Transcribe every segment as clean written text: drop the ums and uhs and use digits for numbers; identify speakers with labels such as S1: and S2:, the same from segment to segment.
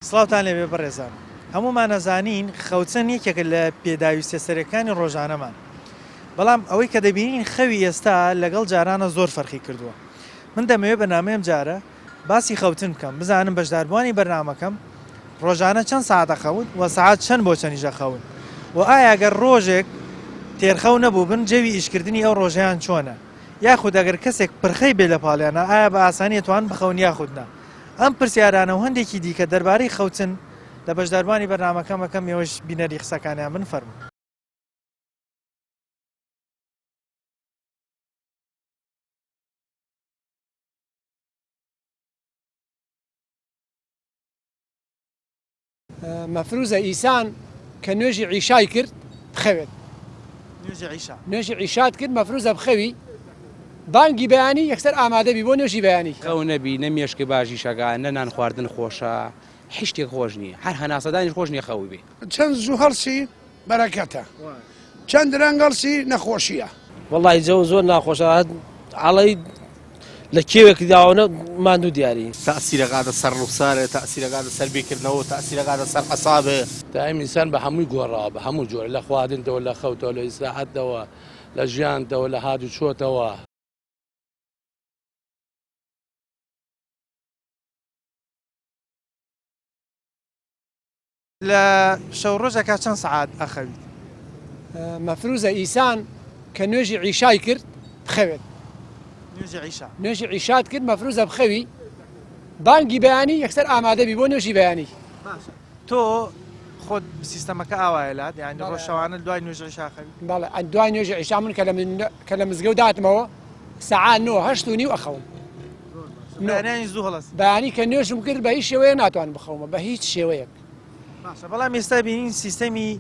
S1: سڵاوتان لێبێ بەڕێزان هەمومان نەزانین خەوچەن یەکێک لە پێداویستە سەرەکانی ڕۆژانەمان بەڵام ئەوەی کە دەبینین خەوی ئێستا لەگەڵ جارانە زۆر فەرقی کردووە من دەمەوێت بەنامەیەم جارە باسی خەوتن بکەم بزانم بەشداربووانی بەرنامەکەم ڕۆژانە چەند ساعتە خەون و ساعات چەند بۆ چەندیژە خەون و ئایا ئەگەر ڕۆژێک تێرخەو نەبوو بن جەوی ئیشکردنی ئەو ڕۆژەیان چۆنە یاخود ئەگەر کەسێک پرخەی بێ لە پاڵیانە ئایا بە ئاسانی توان بخەون یاخودنا ئەم پرسیارانە و هەندێکی دیکە دەربارەی خەوتن لە بەشداربووانی بەرنامەکەمەکەم ێوەش بینەری قسەکانیان من فەرموو.
S2: مەفروزە ئیسان کە نوێژی عیشای کرد بخەوێت نوێژی عیشات کرد مەفروزە بخەوی بانگی بەیانی یەکسەر ئامادەبی بۆ نوێژی بەیانی
S3: خەو نەبی نەمێشکی باشی شەکە نە نان خواردن خۆشە هیچ شتێک خۆش نییە هەر هەناسەدانی خۆش نییە خەوی بێ
S4: چەند زوو هەڵسی بەرەکەتە چەند رەنگ هەڵسی نەخۆشیە
S5: وەڵی جەو زۆر ناخۆشە ئاڵی لە کێوێکی داوانە ماندوو دیاری
S6: تەسیرەکاتە سەر ڕوخسارە تەسیرەکاتە سەر بێکردنەوە تەسیرەکاتە سەر عەسابێ
S7: دائیم ئینسان بە هەمووی گۆڕاوە بە هەموو جۆر لە خواردنەوە لە خەوتەوە لە ئیسراحەتەوە لە ژیانتەوە لە هات و چۆتەوە.
S1: لە شەو ڕۆژێکا چەند سەعات ئەخەویت؟
S2: مەفروزە ئیسان کە نوێژی عیشای کرد بخەوێت نوێژی عیشات کرد مەفروزە بخەوی بانگی بەیانی یەکسەر ئامادەبی بۆ نوێژی بەیانی.
S1: تۆ خۆت سیستەمەکە ئاوایلات یعنی ڕۆژ شەوانە دوای نوێژ عیشا خەوی؟
S2: بەڵێ دوای نوێژی عیشا من کە لە مزگەوت داتمەوە سەعات 9:08 ئەخەوم
S1: بەیانی زوو هەڵەست
S2: بەیانی کە نوێژم کرد بە هیچ شێوەیە ناتوان بخەومە بە هیچ شێوەیەک.
S1: باشە بەڵام ئێستا بینین سیستەمی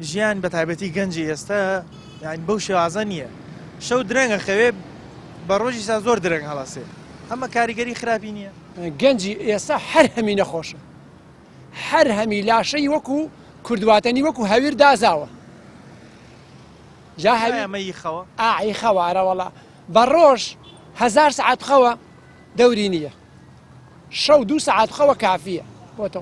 S1: ژیان بە تایبەتی گەنجی ئێستا یعنی بەو شێوازە نییە شەو درەنگە خەوێ بە ڕۆژی سا زۆر درەنگ هەڵەسێ ئەمە کاریگەری خراپی نییە.
S2: گەنجی ئێستا هەر هەمی نەخۆشە هەر هەمی لاشەی وەکو کوردواتەنی وەکو هەویر دازاوە جا
S1: هەمەی خەوە
S2: ئاعی خەوارە وەڵا بە ڕۆژ 1000 ساعت خەوە دەوری نییە شەو 2 ساعت خەوە کافیە بۆ تۆ.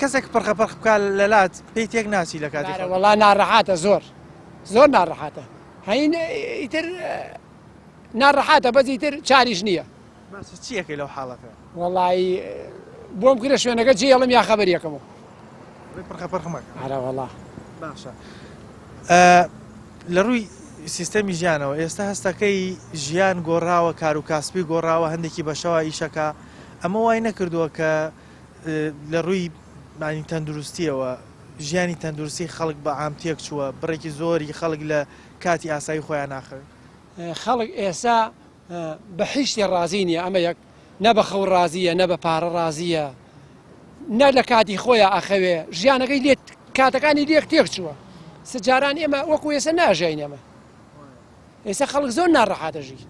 S1: کەسێک پڕخەپەرخ بکات لەلات پێی تێک ناچی لە کاتی
S2: وەڵا ناڕەحاتە زۆر ناڕەحاتە هەین ئیتر ناڕەحاتە بەس ئیتر چاریش نییە.
S1: چیەکەی لەو حاڵەکە؟
S2: وەڵی بۆم کرە شوێنەکە جێڵم یا خەبەریەکەمەوە
S1: پڕخەپەرخمەکە
S2: ئارە وەڵا
S1: باشە. لە ڕووی سیستەمی ژیانەوە ئێستا هەستەکەی ژیان گۆڕاوە کار و کاسبی گۆڕاوە هەندێکی بەشەوە ئیشەکە ئەمە وای نەکردووە کە لە ڕووی مانی تەندروستیەوە ژیانی تەندروستی خەڵک بە عامتێک چووە بڕێکی زۆری خەڵک لە کاتی ئاسایی خۆیان ناخەوێت.
S2: خەڵک ئێستا بە هیچ شتێ ڕازی نییە ئەمە یەک نە بە خەو ڕازیە نە بە پارە ڕازیە نە لە کاتی خۆیان ئەخەوێ ژیانەکەی لێت کاتەکانی لێک تێک چووە سجاران ئێمە وەکو ئێستا ناژین ئێمە ئێستا خەڵک زۆر ناڕەحاتەژی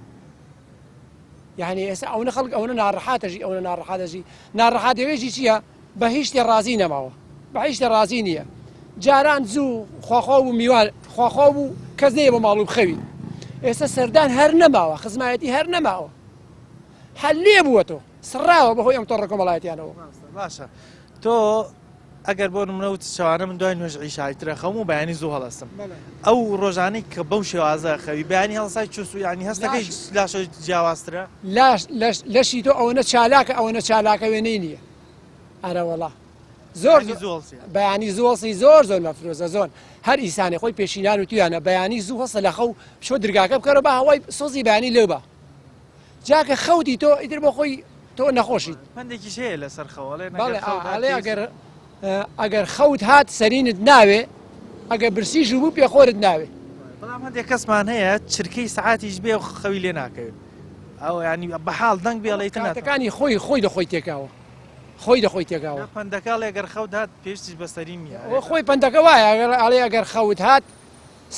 S2: یعنی ئێستا ئەوە خەڵک ئەوە ناڕەحاتەژی ئەوە ناڕەحاتەژی ناڕەحاتەوێژی چییە بە هیچ شتێ ڕازی نەماوە بە هیچ شتێ ڕازی نییە جاران زوو خواخوا و میوان خواخوا بوو کەس نەیە بە ماڵ و بخەوی ئێستا سەردان هەر نەماوە خزمایەتی هەر نەماوە هەر لێ بووە تۆ سڕاوە بەهۆی ئەم تۆڕە کۆمەڵایەتیانەوە.
S1: باشە تۆ ئەگەر بۆ نمونەوت شەوانە من دوای نوێژ عیشایترە خەوم و بەیانی زوو هەڵەستم ئەو ڕۆژانەی کە بەو شێوازە خەوی بەیانی هەڵسای چوس و ینی هەستەکەی لاشە جیاوازترە
S2: لەشی تۆ ئەوەنە چالاکە ئەوەنە چالاکە وێنەی نییە ئارە وەڵا زۆر بەیانی زوڵسی زۆر مەفرۆزە زۆر هەر ئیسانی خۆی پێشینان و تویانە بەیانی زوو هەستە لە خەو شۆ درگاکە بکەرە بە هەوای سۆزی بەیانی لێ بە جاکە خەوتی تۆ ئیتر بۆ خۆی تۆ نەخۆشیت
S1: هەندێکیش هەیە لەسەر خەوەڵێ
S2: ئەگەر خەوت هات سەرینت ناوێ ئەگەر برسی ژوو بوو پێخۆرت ناوێ.
S1: بەڵام هەندێک کەسمان هەیە چرکەی سەعاتیش بێ و خەوی لێ ناکەوێت ئەو ینی بەحاڵ دەنگ بێڵیت
S2: ناتەکانی خۆی دەخۆی تێکاوە خۆی دەخۆی تێکاوە
S1: پەندەکە لێگەر خەوت هات پێشتیش بەسەری نییە
S2: خۆی پەندەکە وایە ئەڵێ ئەگەر خەوت هات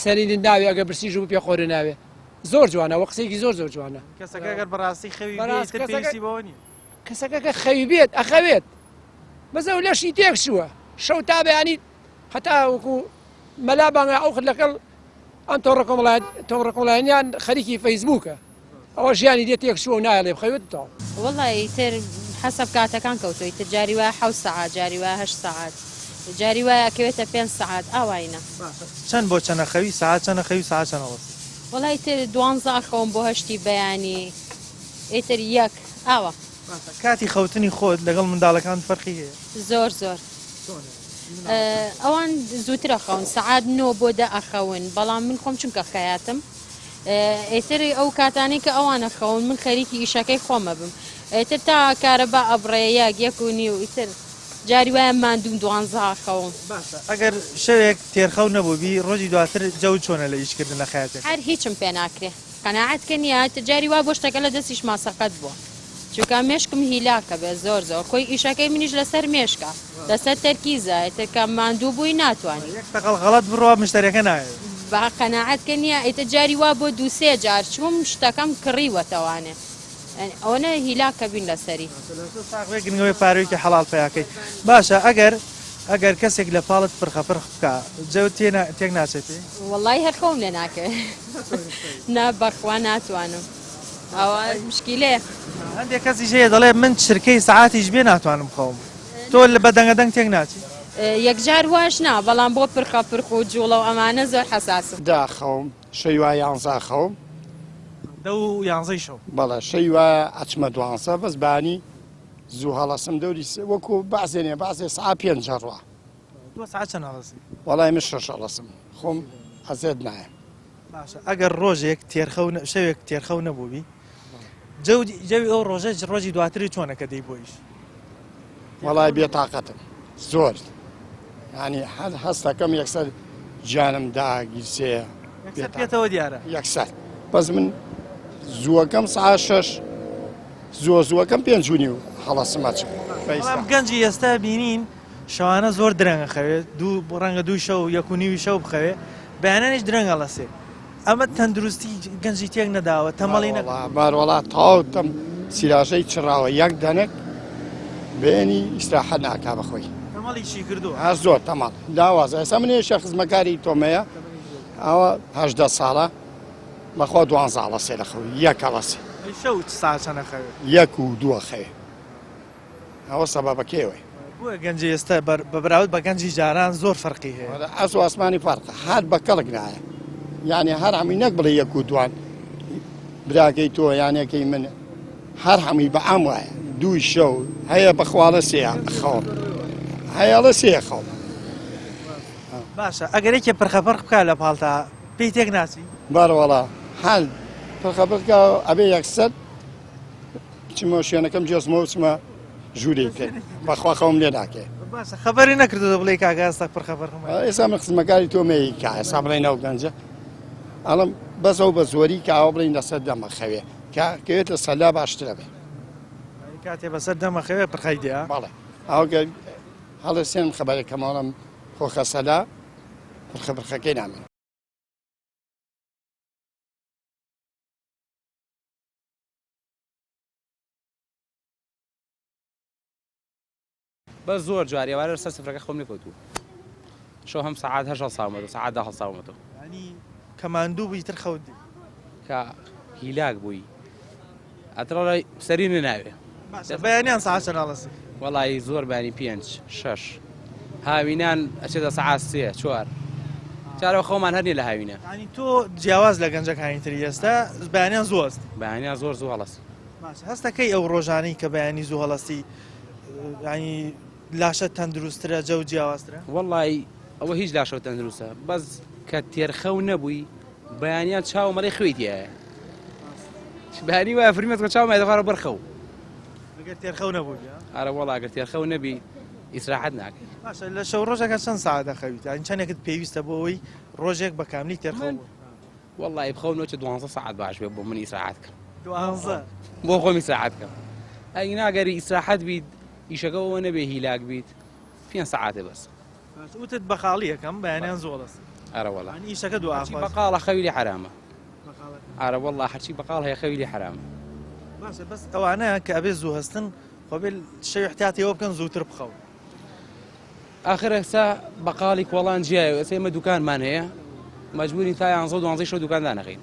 S2: سەرینت ناوێ ئەگەر برسی ژوو پێخۆرە ناوێ زۆر جوانە وە قسێکی زۆر جوانە.
S1: کەسەکە ئەگەر بەڕاستی خەوی پێویستی بەوە نیە
S2: کەسەکە خەوی بێت ئەخەوێت بەزە و لەشی تێک چووە شەو تا بەیانی هەتا وەکو مەلا بانگە ئەو لەگەڵ ئەم تۆڕە کۆمەڵایەتیان خەریکی فەیسبووکە ئەوە ژیانی دێت تێک چووە و نایڵێ بخەوێت تاو
S8: وەڵی تر حسب کاتەکان کەوتۆیتە جاری وایە 7 ساعات جاری وایە 8 ساعات جاری وایە کەوێتە 5 ساعات ئاواینە
S1: چەند بۆ چەنەخەوی ساعت چەنەخەوی ساعت چەنەوەست
S8: وڵی تر 12 خەوم بۆ هەشتی بەیانی ئیتر یەک ئاوە
S1: کاتی خەوتنی خۆت لەگەڵ منداڵەکان فەرقی هەیە
S8: زۆر ئەوان زووترە خەون سعات 9 بۆ 10 ئەخەون بەڵام من خۆم چونکە خەیاتم ئیتر ئەو کاتانی کە ئەوانە خەون من خەریکی ئیشەکەی خۆمە بم ئیتر تا کارەبا ئەبڕەیە 1.5 ئیتر جاری وایە ماندوم 12 خەوم
S1: ئەگەر شەوێک تێرخەو نەبووبی ڕۆژی دواتر جەوت چۆنە لە ئیشکردن لە خەیاتێک
S8: هەر هیچم پێ ناکرێ قەناعەتکە نییە جاری وا بۆ شتەکە لە دەستیش ماسەقەت بووە چونکە مێشکم هیلاکە بێ زۆر کۆی ئیشەکەی منیش لەسەر مێشکە لەسەر تەرکیزە ئیتر ماندوو بووی ناتوانانی
S1: تەقەڵ غەڵەت بڕۆ مشتەرەکە نایێت
S8: با قەناعەتکە نییە ئیتر جاری وا بۆ 2-3 جار چوم شتەکەم کڕیوەتەوانێ ئەوەنە هیلاکە بین لەسەری
S1: گرنگەوەی پارەوەیکی حەڵال پێیاکەی باشە ئەگەر کەسێک لە پاڵت پرخەپڕ بکە جەوت تێک ناچێتی
S8: وەڵی هەر خۆم لێ ناکەوێت نا بەخوا ناتوانم ئەوە مشکیلەیە
S1: هەندێک کەسی ژەیە دەڵێ من چرکەی سعاتیش بێ ناتوانم خەوم تۆ لە بەدەنگەدەنگ تێک ناچی
S8: یەکجار واش نا بەڵام بۆ پرخەپرخ و جوڵە و ئەمانە زۆر حەساسم
S4: داخەوم شەی وایە 11 خەوم
S1: 11 شەو
S4: بەڵێ شەی وایە ئەچمە 12 بەس بانی زوو هەڵەسم دەوری وەکو بازێنێ بازێ سعات 5 ڕوا
S1: 2 ساعت چەند هەڵەسی
S4: وەڵای من 6 هەڵەسم خۆم ئەزێت نایە
S1: باشە ئەگەر ڕۆژێک شەوێک تێرخەو نەبووبی جەوی ئەو ڕۆژە ڕۆژی دواتری چۆنە کە دەی بۆیش
S4: وەڵای بێتاقەتم زۆر ینی هەستەکەم یەکسەر جانم داگیرسەیە
S1: پێێتەوە دیارە
S4: یەکسەر بەس من زووەکەم سعات 6 زووەکەم 5 و هەڵەسمەچ
S1: بەڵام گەنجی ئێستا بینین شەوانە زۆر درەنگە خەوێت ڕەنگە 2 شەو 1.5 شەو بخەوێ بەیانانیش درەنگە لەسێ ئەمە تەندروستی گەنجی تێک نەداوە تەمەڵی
S4: بارۆڵات تاوتم سیراژەی چڕاوە یەک دەنێک بێنی ئیسراحەت ناکا بەخۆی
S1: تەمەڵیشی کردو
S4: هەر زۆر تەماڵ داوازە ئێستا من هێشە خزمەکاری تۆمەیە ئەوە 18 ساڵە بەخۆ 12 هەڵەسێ لە خەوی یەک هەڵەسێ
S1: شەو ساعت چەندە خەوێت
S4: 1 و 2 خەوێ ئەوە سەبەبەکەوەی
S1: بۆیە گەنجی ئێستا بەراورد بە گەنجی جاران زۆر فەرقی هەیە
S4: ئەس و ئاسمانی فەرقە هەر بە کەڵک نایە یعنی هەر هەمی نەک بڵێ 1 و 2 براکەی تۆ یانەکەی من هەر هەمی بە ئەم وایە 2 شەو هەیە بەخواڵە سێ خەوم هەیەڵە سێ خەوم
S1: باشە ئەگەرێکێ پرخەپڕ بکە لە پاڵتا پێی تێک ناچی
S4: بەڕوەڵا هەل پرخەپڕکە ئەبێ یەکسەر چمە شوێنەکەم جێزمە وچمە ژووری کرد بەخوا خەوم لێ ناکێ
S1: باشە خەبەری نەکردو بڵێ کاگاستا پرخەپڕ
S4: ئێستا من خزمەکاری تۆمەیە کە ئێستا بڵێ ناو گەنجە ئەڵم بەسەو بە زۆری کە ئاوا بڵین لەسەر دەمە خەوێ کەوێتە سەلا باشترە بێ
S1: کاتێ بەسەر دەمە خەوێ پرخەی دێ
S4: بەڵێ ئەوگە هەڵە سێن خەبارێکەمەڵم خۆخە سەلا پرخەکەی نامێن
S3: بە زۆر جواریوارە سەر سفرەکە خۆم لێکەوتوو شەو هەم سعات 8 ساومەوە سعات 10 ساومەوە
S1: ینی کەماندوو بووی تر خەوت
S3: کە هیلاک بووی ئەتڕۆڵی سەری ناوێ
S1: بەیانیان ساعت چەند هەڵەسی
S3: وەڵی زۆر بانی 5 6 هاوینان ئەچێتە سعات 3 4 جارەوە خۆمان هەرنی لە هاوینە
S1: ینی تۆ جیاواز لە گەنجەکانی تری ئێستا بەیانیان زۆست
S3: بەیانیان زۆر زوو هەڵەسی
S1: هەستەکەی ئەو ڕۆژانەی کە بەیانی زوو هەڵەستی ینی لاشە تەندروسترە جەو جیاوازترە
S3: وەڵی ئەوە هیچ لاشەوە تەندروستە بەس کە تێرخەو نەبووی بەیانیان چاومەڵی خوێتیایە بەیانی وایە فریمەت کە چاومای دەخوارە بەرخەو
S1: ئەگەر تێرخەو نەبووی
S3: ئارە وەڵا ئەگەر تێرخەو نەبی ئیسراحەت ناکەی
S1: باشە لە شەو ڕۆژەکە چەند ساعت دەخەویت ئەین چەندێکت پێویستە بۆ ئەوەی ڕۆژێک بە کاملی تێرخەو
S3: وەڵی بخەونەوە 12 ساعت باش بێ بۆ من ئیسراحەت کەم
S1: 12
S3: بۆ خۆم ئیسراحەت کەم ئەی ناگەری ئیسراحەت بیت ئیشەکەەوە نەبێ هیلاک بیت 5 ساعتێ بەس
S1: وتت بە خاڵی یەکەم بەیانیان زۆڵەس
S3: ئارە وەڵا
S1: ئیشەکە دو
S3: بەقاڵە خەویلی حرامە ئارە وەڵا هەرچی بەقاڵ هەیە خەویلی حرامە
S1: باشە بەس ئەوانەیە کە ئەبێ زوو هەستن خۆبێ شەوی احتیاطیەوە بکەن زووتر بخەون
S3: آخر ئێستا بەقاڵی کۆڵان جیایە ئێستا ئێمە دوکانمان هەیە مەجبورین تا 11 12 شەو دوکاندان نەخەین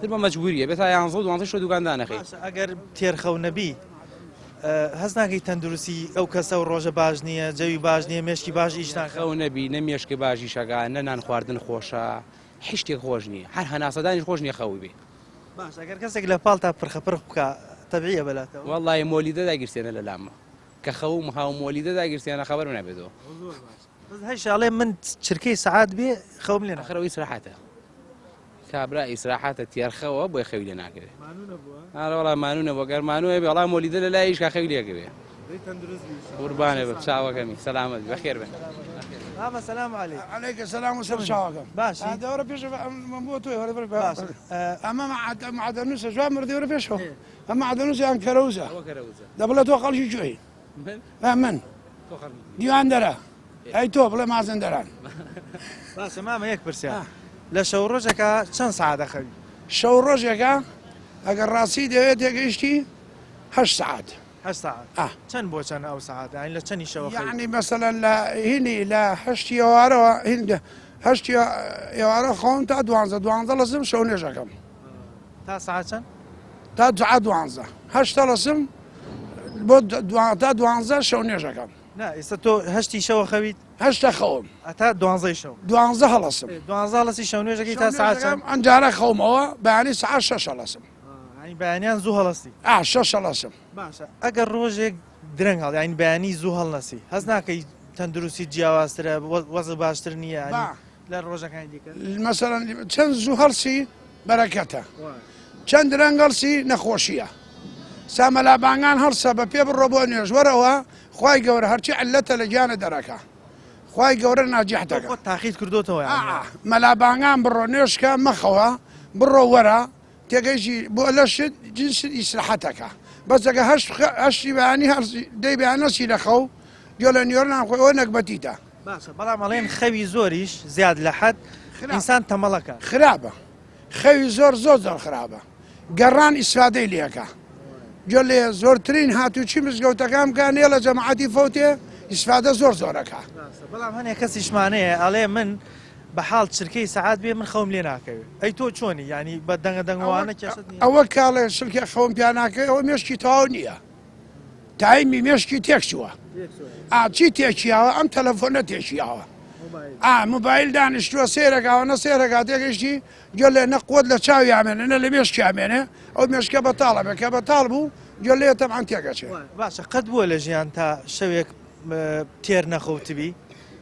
S3: تر بە مەجبوریە بێت تا 11 12 شەو دوکاندان نەخەین
S1: ئەگەر تێرخەو نەبی هەز ناکەی تەندروستی ئەو کەسە و ڕۆژە باش نییە جەوی باش نییە مێشکی باش ئیش ناکە
S3: خەو نەبی نە مێشکی باشی شەگا نە نان خواردن خۆشە هیچ شتێک خۆش نییە هەر هەناسەدانیش خۆش نییە خەوی بێ
S1: باش ئەگەر کەسێک لە پاڵتا پرخەپڕ بکە تەبیعە بەلاتەوە
S3: وەڵڵای مۆلیدە داگیرسێنە لە لامە کە خەوم هاو مۆلیدە داگیرسێنە خەبەر نەبێتەوە
S1: هەیشاڵێ من چرکەی سعات بێ خەوم لێ
S3: ئەخرەوە ئیسراحەتە کابرا ئیسراحەتە تێرخەوە بۆی خەوی لێ ناکەوێت وڵا مانوونە بۆ گەرمانوە بێ وڵام مۆلیدە لە لایش کا خەوی لێکەوێ قوربانێ بە چاوەکەمی سەلامەت بەخێر بن
S1: بابا سلام عليك
S9: عليك السلام وسلام شاوكم
S1: باش
S9: هذا ورا بيش مبوتو ورا باش اما مع دنوس جوا مرضي ورا بيش اما مع دنوس ان كروزه دبل تو قال شي شوي من ديوان درا اي تو بلا ما زندران
S1: باش ماما يك برسا لا شوروجك چند ساعه خبي
S9: شوروجك اگر راسي ديت يجيشتي 8 ساعات
S1: 8 ساعات چند بو چند او ساعات يعني لا چني شو
S9: يعني مثلا لا هني لا هشت يوارا هند هشت يوارا خون تا دوانزا لازم شو نجاكم
S1: تا ساعات چند
S9: تا دوانزا هشت لازم بود تا دوانزا شو نجاكم
S1: لا استو هشتي شو خويت
S9: هشت خوم
S1: اتا دوانزا شو
S9: دوانزا لازم
S1: دوانزا لازم شو نجاكي تا ساعات چند
S9: انجارا خوم هو يعني ساعه 6 لازم
S1: يعني بيانيان زو هلستي
S9: 6 لازم
S1: باشا اگر روجك درنگ هل يعني بياني زو هلنسي هز ناكي تندروسي جیاوازتره وضع باشتر نییە يعني لا روجەکانی دیکە
S9: مثلا چەند زوو هەڵسی بەرەکەتە چەند درەنگ هەڵسی نەخۆشیە سامەلابانگان هەڵسە بە پێ بڕۆ بۆ نوێژوەرەوە خوای گەورە هەرچی علەتە لە گیانە دەرەکە خوای گەورە ناجیحتەکە
S1: تاقید کردوتەوە
S9: مەلابانگان بڕۆ نوێشکە مەخەوە بڕۆ وەرە تێگەیشی بۆ لەشت جنس ئیسراحەتەکە بەس ئەگە هەشتی بەیانی دەی بەیانەسی لەخەو گوێ لە نیۆرنان خۆی ئەوە نەکبەتیتە
S1: باشە بەڵام ئەڵێن خەوی زۆریش زیاد لە حەد ئینسان تەمەڵەکە
S9: خراپە خەوی زۆر خراپە گەڕان ئیسفادەی لێەکە گوێ لێ زۆرترین هاتوچی مزگەوتەکان بکە نێ لە جەماعەتی فەوتێ ئیسفادە زۆرەکە
S1: بەڵام هەنێک کەسیشمانەیە ئەڵێ من بە حاڵ چرکەی سەعات بێ من خەوم لێ ناکەوێت ئەی تۆ چۆنی ینی بە دەنگەوانە کێشت
S9: ئەوە کاڵێ شلکە خەوم پیا ناکەی ئەوە مێشکی تەواو نییە تایمی مێشکی تێکچووە چی تێکیاوە ئەم تەلەفۆنە تێکیاوە موبایل دانیشتووە سێرەکاوە نە سێرەکا تێگەشتی گوێ لێ نە قوت لە چاوی ئامێنە نە لە مێشکی ئامێنێ ئەو مێشکە بەتاڵە بێکە بەتاڵ بوو گوێ لێ تەمان تێگەچێت
S1: باشە قەت بووە لە ژیان تا شەوێک تێر نەخەوتبی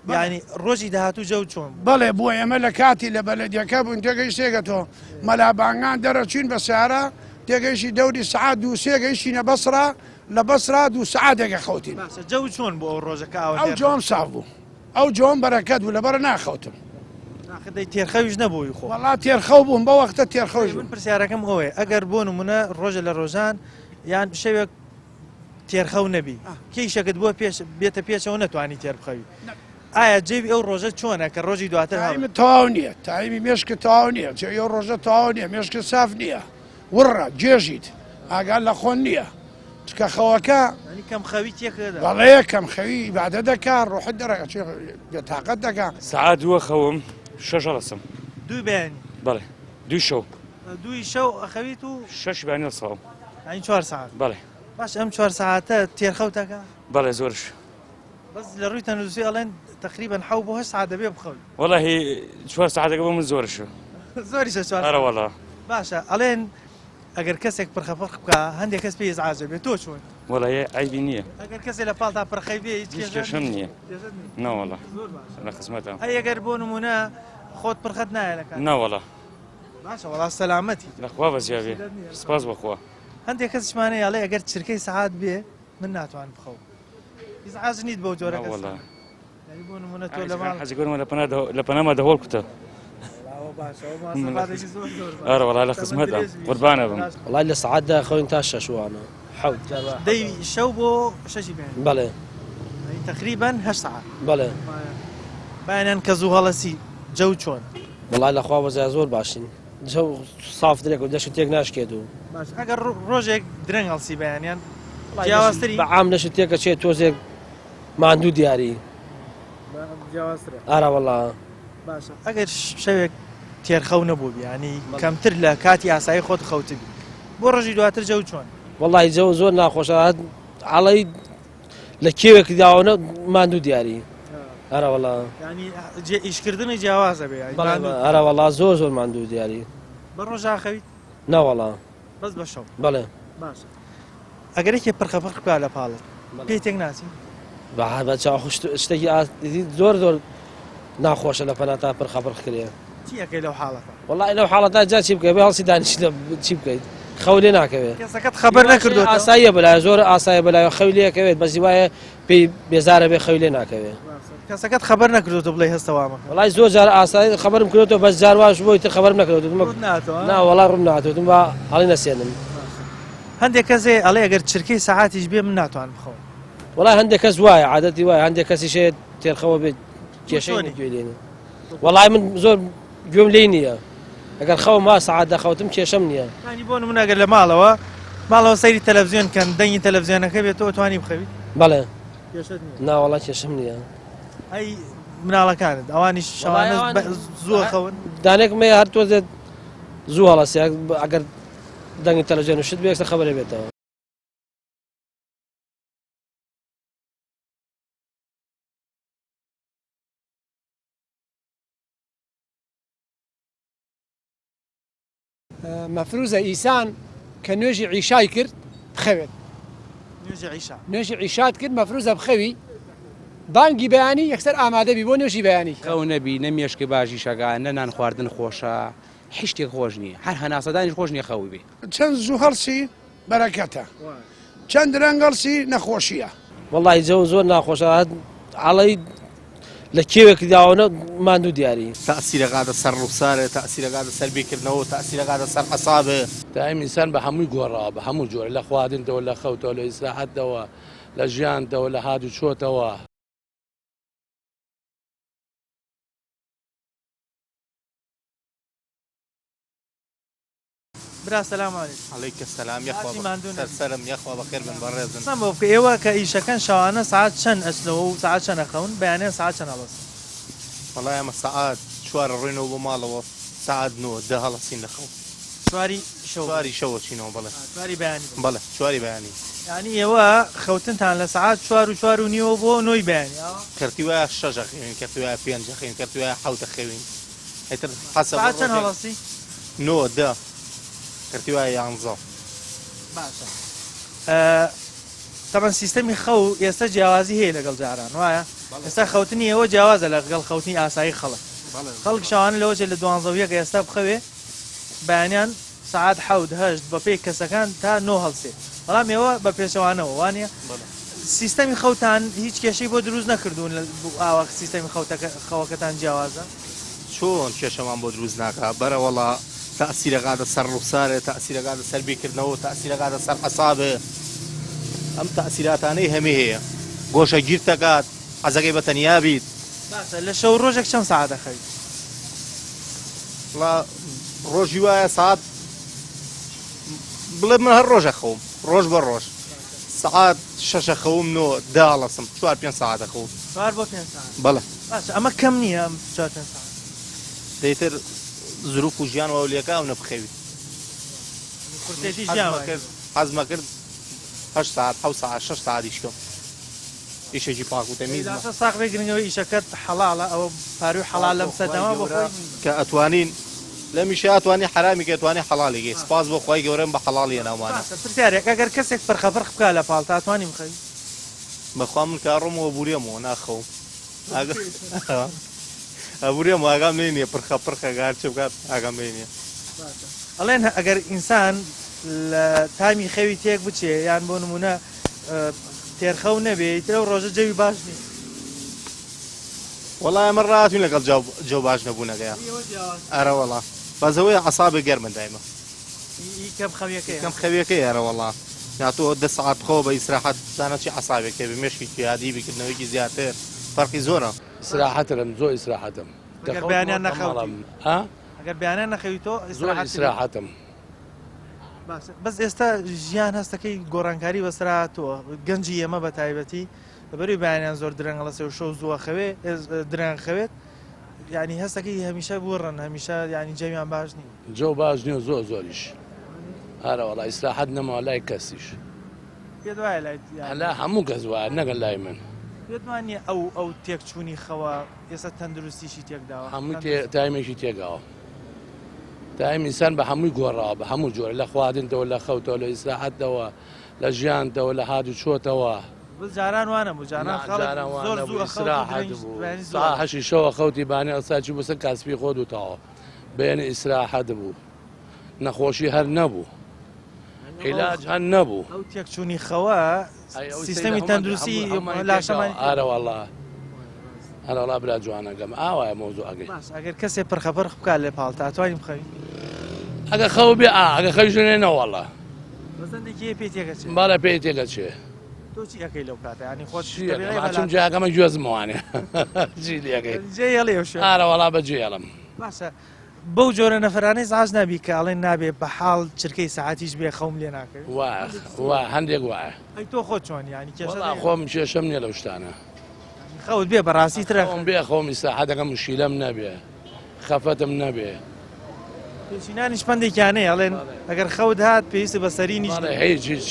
S1: ینی ڕۆژی داهاتوو جەوت چۆن
S9: بەڵێ بووە ئێمە لە کاتی لە بەلەدیەکە بوون تێگەیشتێگە تۆ مەلابانگان دەرەچوین بە سیارە تێگەیشتی دەوری سعات دوو سێ گەیشتینە بەسرا لە بەسرا دوو سعاتێکە خەوتین
S1: جەوت چۆن بۆ ئەو ڕۆژەکە
S9: ئەو جۆم ساف بوو ئەو جۆم بەرەکەت بوو لەبەر ناخەوتم
S1: ناخدەی تێرخەویش نەبووی خۆ
S9: وەڵا تێرخەو بووم بە وەختە تێرخەوش
S1: من پرسیارەکەم ئەوەیە ئەگەر بۆ نمونە ڕۆژە لە ڕۆژان یان شەوێک تێرخەو نەبی کەیشەکەت بۆ پێش بێتە پێچەوە نەتوانی تێر بخەوی ئایا جێوی ئەو ڕۆژە چۆنە کە ڕۆژی دواتر
S9: تەواو نییە تایمی مێشکە تەواو نییە ئەو ڕۆژە تەواو نییە مێشکە ساف نییە وڕە جێژیت ئاگال لە خۆن نییە چکە خەوەکە
S1: کەم خەوی تێکدا
S9: بەڵەیە کەم خەوی عیبادە دەکا ڕۆحت دەرەکە تااقەت دەکا
S10: سعات دووە خەوم شەش هەڵەسم
S1: دوو بێنی
S10: بەڵێ دوو شەو
S1: دوی شەو ئەخەویت و
S10: شەش بانی ساڵم
S1: ئەین 4 ساعت
S10: بەڵێ
S1: باش ئەم 4 ساعتە تێرخەوتەکە
S10: بەڵێ زۆرش
S1: بەس لە ڕووی تەندروستی ئەڵێن تقریبا حەو بۆ 8 ساعت دەبێ بخەوی
S10: وەڵی 4 ساعتەکە بۆ من زۆرشە
S1: زۆریشە
S10: ئەرە وەڵا
S1: باشە ئەڵێن ئەگەر کەسێک پرخەفەق بکە هەندێک کەس پێی ئازاجە بێت تۆ چۆن
S10: وەڵایە ئایبی نییە
S1: ئەگەر کەسێک لە پاڵتا پرخەی بێ
S10: هیچ کێشەم نییە ناوەڵا لە خزمەتە
S1: ئەگەر بۆ نمونە خۆت پرخەت نایە لەکات
S10: ناوەڵا
S1: باشە وەڵا سەلامەتی
S10: لەخوا بەزیاوێ سپاس بەخوا
S1: هەندێک کەسیشمانەیە ئەڵێ ئەگەر چرکەی سەعات بێ من ناتوان بخەوم ئیزعاج نیت بەو جۆرە
S10: وەڵا
S1: بۆ نمونە تۆ لە ماڵ
S10: حەزی گەورمە لە پەناما دەهۆڵ کوتە ئەرە وەڵا لە خزمەتە قوربانە بم
S5: وڵای لە سعاتدا خەوین تا شەشوانە حەوت
S1: دەی شەو بۆ شەشی بێن
S5: بەڵێ
S1: تقریبا 8 ساعت
S5: بەڵێ
S1: بایانیان کە زوو هەڵەسی جەو چۆن
S5: وڵای لەخوا وەزای زۆر باشین جەو صاف درێک و دەشت تێک ناشکێت و
S1: ئەگەر ڕۆژێک درەنگ هەڵسی بەیانیان جیاوازتری
S5: بەعام دەشت تێکە چێت تۆزێک ماندوو دیاری ئارا وەڵا
S1: باشە ئەگەر شەوێک تێرخەو نەبوو بیانی کەمتر لە کاتی ئاسایی خۆت خەوتبی بۆ ڕۆژی دواتر جەو چۆن
S5: وەڵی جەو زۆر ناخۆشە عڵی لە کێوێک داوانە ماندوو دیاری هەرە وڵا
S1: ینی ئیشکردنی جیاوازە بێ
S5: هەرە وڵا زۆر زۆر ماندوو دیاری
S1: بە ڕۆژاخەویت
S5: ناوەڵا
S1: بەس بە شەو
S5: بەڵێ
S1: باشە ئەگەرێکی پرخەپڕ بکە لە پاڵت پێی تێک ناچی
S5: بە چاخشت شتێکی زۆر زۆر ناخۆشە لە پەناتا پرخەپڕ کرێ
S1: چی ئەەکەی لەو حاڵەکە
S5: وڵی لەو حاڵەتا جا چی بکەی بێ هەڵسی دانیشت چی بکەیت خەو لێ ناکەوێت
S1: کەسەکەت خەبەر نەکردو
S5: ئاساییە بەلای زۆر ئاسایە بەلای خەوی لێکەوێت بەزی وایە پێی بێزارە بێ خەوی لێ ناکەوێت
S1: کەسەکەت خەبەر نەکردو بڵێ هەستەوامە
S5: وڵی زۆر جار ئاسایی خەبرم کردێتەوە بەس جار واش بۆی تر خەبەرم نەکردو نا وڵا ڕوم ناتوتم بە هەڵی نەسێنم
S1: هەندێک کەسێ ئەڵێ ئەگەر چرکەی سەعاتیش بێ من ناتوان بخەوم
S5: وڵای هەندێک کەس وایە عادەتی وایە هەندێک کەسی شێت تێرخەوە بێت کێشەی گوێ لێنێ وڵای من زۆر گوێم لێ نییە ئەگەر خەو ما سەعات دەخەوتم کێشەم نییە
S1: ینی بۆ نمونە ئەگەر لە ماڵەوە سەیری تەلەڤیزیۆن کەن دەنگی تەلەڤیزیۆنەکە بێتەوە توانی بخەویت
S5: بەڵێ ناوەڵا کێشەم نییە
S1: ئەی مناڵەکانت ئەوانی شەوانە زووە خەون
S5: دانێک مێ هەر تۆزێت زوو هەڵەسێ ئەگەر دەنگی تەلەڤیزیۆن شت بێکسە خەبەرێ بێتەوە
S2: مەفروزە ئیسان کە نوێژی عیشای کرد بخەوێت نوێژی عیشات کرد مەفروزە بخەوی بانگی بەیانی یەکسەر ئامادەبی بۆ نوێژی بەیانی
S3: خەو نەبی نەمیێشکە باشی شەگان نە نان خواردن خۆشە هیچ شتێک خۆش نییە هەر هەناسەدانیش خۆش نییە خەوی بێ
S9: چەند زوو هەڵسی بەرەکەتە چەند رەنگەڵسی نەخۆشیە
S5: وڵی جە زۆر ناخۆشە عڵی لە کێوێک داوانە ماندوو دیاری
S6: تەسیرەکاتە سەر ڕووسارە تەسیرەکاتە سەربیکردنەوە تەسیرەکاتە سەر عەسابێ
S7: دائیم ئینسان بە هەمووی گۆڕاوە بە هەموو جۆرە لە خواردنەوە لە خەوتەوە لە ئیسراحەتەوە لە ژیانتەوە لە هات و چۆتەوە
S1: برا سەلام عەلیکم
S6: عەلەیکە سەلام یەخوا سەرسەرم یەخوا بەخێر بن بەڕێزن
S1: سەم بۆ بکە ئێوە کە ئیشەکەن شەوانە ساعت چەند ئەچنەوە و ساعت چەند ئەخەون بەیانیان ساعت چەند هەڵەست
S6: وەڵای ئەمە سەعات چوارە ڕۆینەوە بۆ ماڵەوە ساعت 9 هەڵەسین لە خەو چواری شەوە چینەوە بەڵێ
S1: چواری بەیانی
S6: بەڵێ چواری بەیانی
S1: ینی ئێوە خەوتنتان لە ساعت 4 و نیوە بۆ 9 بەیانی
S6: کردیوایە 6 خەوین کردیوایە 5 خەوین کردیوایە 7 خەوین ئیتر حەسەب
S1: ساعت چەند هەڵەستی
S6: 9 کردیوایە 11
S1: باشە تەمەن سیستەمی خەو ئێستا جیاوازی هەیە لەگەڵ جاران وایە ئێستا خەوتنی ئێوە جیاوازە لەگەڵ خەوتنی ئاسایی خەڵک شەوانە لەوەجێ لە 12 ئێستا بخەوێ بەیانیان ساعت 7 بە پێی کەسەکان تا 9 هەڵسێ بەڵام ئێوە بە پێشەوانەوە وانە سیستەمی خەوتان هیچ کێشەی بۆ دروست نەکردوون ئاوا سیستەمی خەوەکەتان جیاوازە
S6: چۆن کێشەمان بۆ دروست ناکە بەرەوەڵا تەسیرەکاتە سەر ڕووسارە تەسیرەکاتە سەربیکردنەوە تەسیرەکاتە سەر عەسابێ ئەم تەسیراتانەی هەمێ هەیە گۆشە گیر دەکات حەزەکەی بە تەنیا بیت
S1: باشە لە شەو ڕۆژێک چەند ساعت دەخەویت
S6: ڕۆژی وایە ساعت بڵێ من هەر ڕۆژە خەوم ڕۆژ بە ڕۆژ ساعت 6 خەوم 9 هەڵەسم 4-5 ساعت دەخەوم
S1: 4 بۆ 5 ساعت
S6: بەڵێ
S1: باشە ئەمە کەم نییە ئەم 4-5 ساعت
S6: دەیتر زروف و ژیان وەولێکە ئەو نەبخەویت حەزمە کرد 8 ساعت 7 ساعت 6 ساعتی شکەم ئیشێکی پاک و تەمیز
S1: ساقی گرنگەوە ئیشەکەت حەڵاڵە ئەوە پاروی حەڵال لەم سەدەما بۆ
S6: کە ئەتوانین لە میشە ئەتوانی حرامی کە ئەتوانی حەڵاڵێکی سپاس بۆ خۆی گەورەم بە حەڵاڵیە ناوانە
S1: پرسیارێک ئەگەر کەسێک پرخەفرخ بکە لە پاڵ تاتوانی بخەوی
S6: بەخوا من کارڕۆمەوە بورێمەوە ناخەوم ئەبورێمەوە ئاگام لێ نییە پرخەپڕخە گار چ بکات ئاگام لێ نییە
S1: ئەڵێن ئەگەر ئینسان لە تامی خەوی تێک بچێ یان بۆ نمونە تێرخەو نەبێت لەو ڕۆژە جەوی باش نیت
S6: وەڵای ئەمە ڕاتوین لەگەڵ جەو باش نەبوونەکەیە ئەرە وەڵا بەزەوەی عەسابێ گەرمە دایمە کەم خەویەکەی ئەرە وەڵا ناتۆ 10 ساعت بخەوە بە ئیسراحەت زانە چی عەسابێکە بێ مێشکی یادی بیکردنەوەیکی زیاتر فەرقی زۆرە
S7: ئیسراحەتم زۆر ئیسراحەتم
S1: بەیانیان نەخەوت ئەگەر بەیانیان نەخەویتەوە
S7: زۆر ئیسراحەتم
S1: بەس ئێستا ژیان هەستەکەی گۆڕانکاری بەسراتەوە گەنجی ئێمە بە تایبەتی بەبەروی بەیانیان زۆر درەنگ لەسێ و شەو زووە خەوێ درەنگ خەوێت ینی هەستەکەی هەمیشە بوەڕن هەمیشە ینی جەویان باش نییە
S7: جۆ باش نییە زۆر زۆریش هەرە وەڵا ئیسراحەت نەما لای کەسیش
S1: پێت وایە لای
S7: لا هەموو کەس وایە نەگەن لای من
S1: پێت وانە ئەو تێکچوونی خەوە ئێستا تەندروستیشی تێکداوە
S7: هەمووی تایمێکی تێگاوە تایم ئینسان بە هەمووی گۆڕاوە بە هەموو جۆرە لە خواردنەوە لە خەوتەوە لە ئیسراحەتەوە لە ژیانتەوە لە هات و چۆتەوە
S1: جاران وانە بوو جاران زۆر
S7: زوو هەشی شەوە خەوتی بانێ ئەساچی بۆسە کاسپی خۆ دوتەوە بێنە ئیسراحەت بوو نەخۆشی هەر نەبوو عیلاج هەر نەبوو
S1: ئەو تێکچوونی خەوە سیستەمی تەندروستی لاشەمان
S7: ئارەوەڵا هەرەڵا برا جوانەکەم ئاوایە مۆزوو ئەگەی
S1: ئەگەر کەسێ پرخەپەر بکات لێ پاڵ تاتوانین بخەوی
S7: ئەگە خەو بێ ئەگە خەویژێنێنەوەڵە
S1: بەزەندێکی پێ تێگەچێت
S7: باە پێی تێگەچێ
S1: تۆچی ئەەکەی لەو کاتە ینی خۆش
S7: چم جاگەمە گوێزمەوانێ جی لەکەی ئارەوەڵا بەجێڵم
S1: باشە بەو جۆرە نەفرانەی زاز نبی کە ئەڵێن نابێ بە حاڵ چرکەی ساعتیش بێ خەوم لێ ناکەوێت
S7: وا هەندێک وایە
S1: ئەی تۆ خۆ چۆن ینی
S7: خۆم کێشەم نییە لەو شتانە
S1: خەوت بێ بەڕاستی ترە
S7: خۆم بێ خۆمی ساحەتەکەم مشیلەم نەبێ خەفەتم نەبێ
S1: پێچینانی شپندێکیانەیە ئەڵێن ئەگەر خەوت هات پێویستە بەسەری نیش
S7: هیچ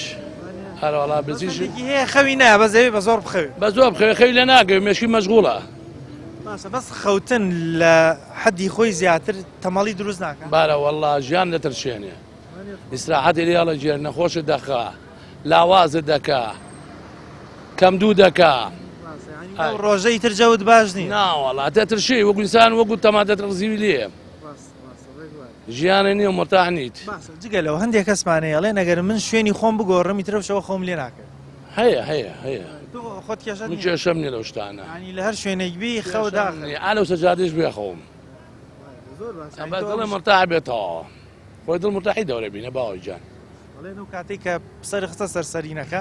S7: هەروەڵا بزیش
S1: هەیە خەوی نایە بەزەوێ بە زۆر بخەوێ
S7: بە زۆر بخەوێ خەوی لە ناگەوێ مێشکی مەشغوڵە
S1: باشە بەس خەوتن لە حەدی خۆی زیاتر تەمەڵی دروست ناکە
S7: بارە وەڵا ژیان دەترشێنێ ئیسراحەتی لێڵە ژێر نەخۆشت دەخا لاوازت دەکا کەم دوو دەکا
S1: ڕۆژەی تر جەوت باش نیە
S7: ناوەڵا دەترشی وەکو ئینسان وەکو تەماتە ڕزیوی لێ ژیانە نییە مرتاحنیت
S1: جگە لەو هەندێک کەسمانەیە ئەڵێ نەگەر من شوێنی خۆم بگۆڕم ترەوشەوە خۆم لێ ناکەێت
S7: هەیە
S1: خۆت
S7: کێشەم نیە لەو شتانە
S1: لە هەر شوێنێک بی خەودا
S7: ئالەو سەجادش بێ خەوم دڵێ مرتاح بێتەوە خۆی دڵ مرتاحی دەورە بینە باوەی جان
S1: بەڵێن و کاتێک کە سەر خستە سەرسەرینەکە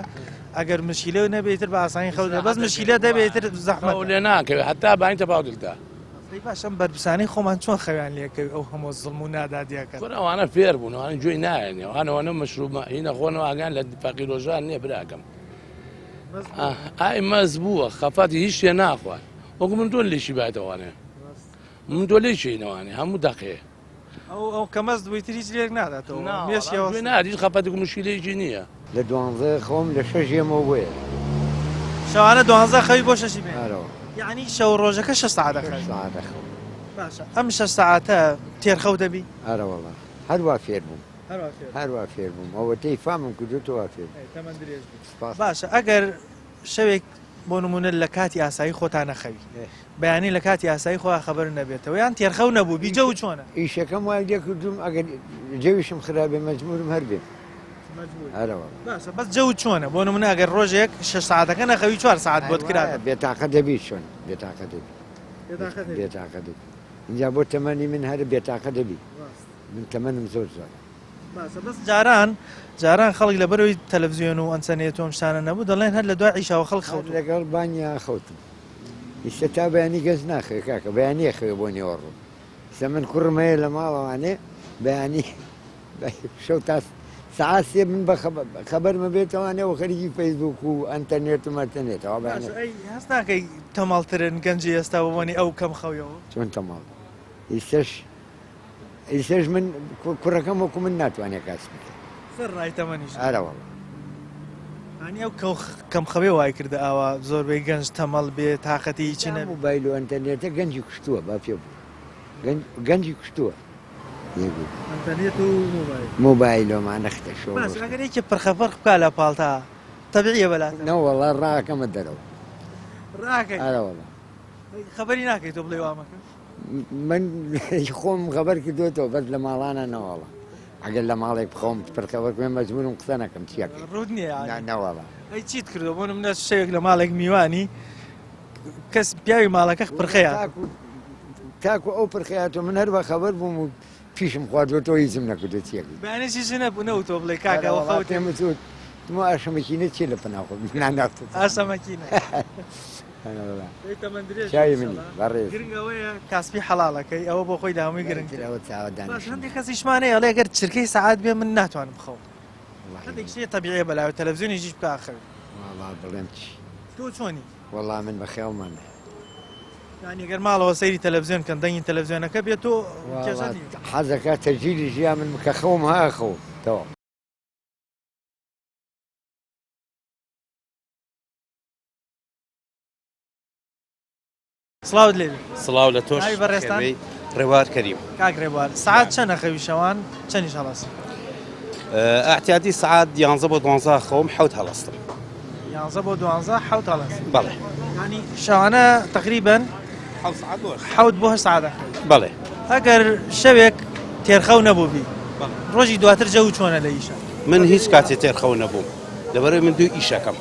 S1: ئەگەر مشیلە نەبێتتر بە ئاسانی خەوت بەس مشیلە دەبێتتر زەحمەت
S7: لێ ناکەوێت هەتا باین تەپاوتتا
S1: باشم بەرپرسانەی خۆمان چۆن خەویان لێکەوێت ئەو هەموو زڵم و نادادیەکە
S7: ئەوانە فێر بوون ئەوانە گوێی نایەنێ ئەوانەوەنە مەشروب هینە خۆنەوە ئاگان لە فەقیر ڕۆژان نییە براکەم ئای مەز بووە خەفاتی هیچ شتێ ناخوات وەکو من تۆ لێشی بایەتەوانێ من تۆ لێ شینەوانێ هەموو دەقێ
S1: ئەو کەمەز دویتر هیچ لێک ناداتەوە
S7: نادیش خەفەتی مشکلێکی نییە
S11: لە 12 خۆم لە 6 ێمەوە بۆیە
S1: شەوانە 12 خەوی بۆ 6 یعنی شەو ڕۆژەکە 6 ساعت دەخەوی باشە ئەم 6 ساعتە تێرخەو دەبی
S11: ئارەوەڵا هەروە فێر بووم هەروە فێر بووم ئەوە تێی فامم کردوتەوە فێر
S1: باشە ئەگەر شەوێک بۆ نمونە لە کاتی ئاسایی خۆتان نەخەوی بەیانی لە کاتی ئاسایی خۆ خەبەر نەبێتەوە یان تێرخەو نەبوو بیجە و چۆنە
S11: ئیشەکەم وای لێ کردوم ئەگەر جەویشم خراپێ مەجبورم هەر بێ
S1: باشە بەس جەوت چۆنە بۆ نمونە ئەگەر ڕۆژێک 6 ساعتەکە نەخەوی 4 ساعت بۆت کرا
S11: بێتاقە دەبی چۆن بێتاقە دەبی اینجا بۆ تەمەنی من هەر بێتاقە دەبی من تەمەنم زۆر زۆر
S1: بەس جاران خەڵک لە بەرەوەی تەلەڤیزیۆن و ئەنسەنێت تۆم شانە نەبوو دەڵێن هەر لە دوای عیشاوە خەڵک خەوت
S11: لەگەڵ بانیا خەوتم ئیستا تا بەیانی گەز ناخێ کاکە بەیانیە خەوێ بۆ نێوەڕۆ سە من کوڕمەیە لە ماڵەوانێ بەیانی شەو تا ساعات سێ من بە خەبەرمە بێتەوانێەوە خەریکی فەیسبوک و ئەنتەرنێت و مەرتەنێتەوە
S1: هەست ناکەی تەماڵترن گەنجی ئێستا بۆنی ئەو کەم خەویەوە
S11: چۆن تەماڵ ئیسەش من کوڕەکەم وەکو من ناتوانێت کاسم
S1: سەر ڕای تەمەنیش
S11: ئارەوەڵ
S1: ئەو کەم خەوێ وای کردە ئاوا زۆربەی گەنج تەمەڵ بێ تااقەتی هیچی نە
S11: موبایل و ئەنتەرنێتە گەنجی کوشتووە با پێ گەنجی کوشتووە موبایلۆمان نەختە شۆ
S1: ئەگەرێکی پرخەفەر بکە لە پاڵتا تەبیعیە بەلات
S11: نەوەڵا ڕاکەمە دەرەوە
S1: ئارەوەڵە خەبەری ناکەیت تۆ بڵێ وامەکە
S11: من خۆم خەبەر کردوێتەوە بەس لە ماڵانە نەوەڵە ئەگەر لە ماڵێک بخۆم پرخەوەک مێ مەجبورم قسە نەکەم چیەکە
S1: ڕوود نییە
S11: نەوەڵە
S1: ئەی چیت کردو بۆ منە شەوێک لە ماڵێک میوانی کەس پیاوی ماڵەکە پرخەیە
S11: تاکو ئەو پرخەیەەوە من هەر بە خەبەر بووم و پیشم خواردوەوە هیچم نەکردو چیەکە
S1: بەیانێکی نەبوونەوە تۆ بڵێ کاکەەوە
S11: خەوتێمەزود تمە ئاشەمەکینە چی لە پناخۆ ناناخت
S1: ئاسەمەکینە
S11: چای منی بەڕێز
S1: گرنگەوەیە کاسپی حەڵاڵەکەی ئەوە بۆ خۆی داوامی
S11: گرنگەوە چاوەدان
S1: هەندێک کەسیشمانەیە ئەڵێ گەر چرکەی سەعات بێ من ناتوانم بخەوم هەندێک شتێ تەبیعیە بەلاوە تەلەڤیزیۆنیشیش بکە ئاخەوێ
S11: بڵێم چی
S1: تۆ چۆنی
S11: وەڵا من بەخێومان
S1: ینی گەر ماڵەوە سەیری تەلەڤیزیۆن کەن دەنگی تەلەڤیزیۆنەکە بێت تۆ
S11: حەزەکە تەرجیلی ژیان من کە خەوم ها خەوم تەواو
S1: سڵاوت لێ
S12: سڵاو لە تۆش
S1: ناوی بەڕێستان؟
S12: ڕێوار کەریم
S1: کاک ڕێبوار سعات چەندە خەوی شەوان چەندیش هەڵاس
S12: ئاحتیاتی سعات 11 بۆ 12 خەوم حوت هەڵەستم
S1: 11 بۆ 12 حوت هەڵاس
S12: بەڵێ
S1: ینی شەوانە تقریبا حوت بۆ 8 سعات
S12: بەڵێ
S1: ئەگەر شەوێک تێرخەو نەبووبی ڕۆژی دواتر جەو چۆنە لە ئیشە
S12: من هیچ کاتێ تێرخەو نەبووم لەبەرەوەی من دوو ئیشەکەم